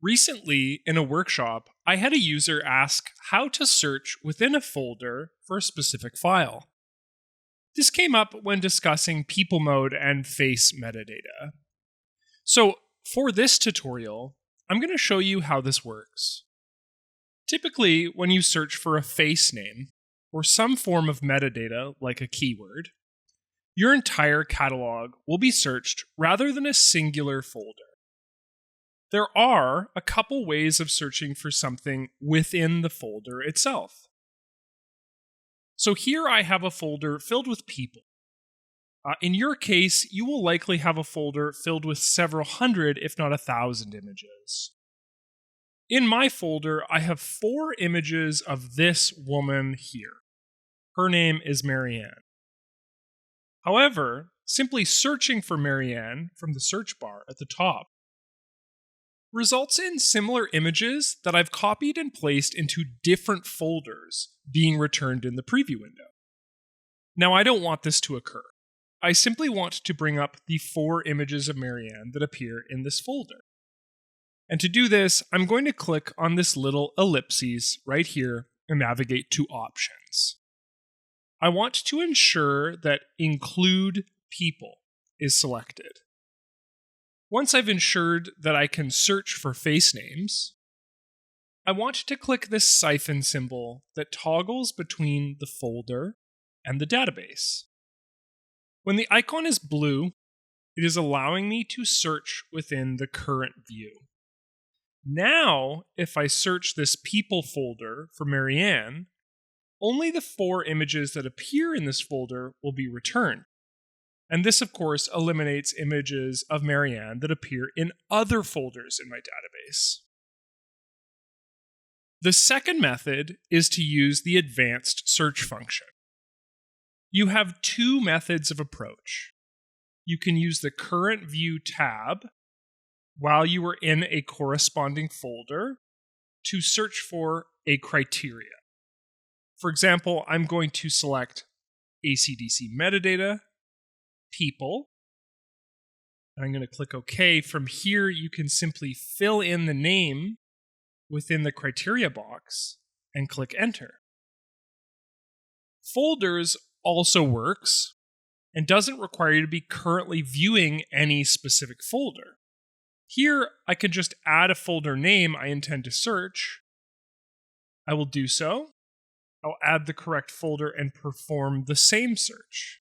Recently, in a workshop, I had a user ask how to search within a folder for a specific file. This came up when discussing people mode and face metadata. So, for this tutorial, I'm going to show you how this works. Typically, when you search for a face name, or some form of metadata like a keyword, your entire catalog will be searched rather than a singular folder. There are a couple ways of searching for something within the folder itself. So here I have a folder filled with people. In your case, you will likely have a folder filled with several hundred, if not 1,000 images. In my folder, I have 4 images of this woman here. Her name is Marianne. However, simply searching for Marianne from the search bar at the top results in similar images that I've copied and placed into different folders being returned in the preview window. Now, I don't want this to occur. I simply want to bring up the 4 images of Marianne that appear in this folder. And to do this, I'm going to click on this little ellipses right here and navigate to Options. I want to ensure that Include People is selected. Once I've ensured that I can search for face names, I want to click this siphon symbol that toggles between the folder and the database. When the icon is blue, it is allowing me to search within the current view. Now, if I search this people folder for Marianne, only the 4 images that appear in this folder will be returned. And this, of course, eliminates images of Marianne that appear in other folders in my database. The second method is to use the advanced search function. You have 2 methods of approach. You can use the Current View tab while you are in a corresponding folder to search for a criteria. For example, I'm going to select ACDSee metadata, people, and I'm going to click OK. From here, you can simply fill in the name within the criteria box and click Enter. Folders also works and doesn't require you to be currently viewing any specific folder. Here, I can just add a folder name I intend to search. I will do so. I'll add the correct folder and perform the same search.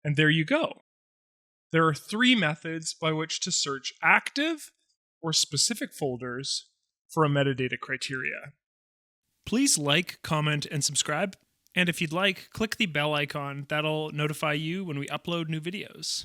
And there you go. There are 3 methods by which to search active or specific folders for a metadata criteria. Please like, comment, and subscribe. And if you'd like, click the bell icon. That'll notify you when we upload new videos.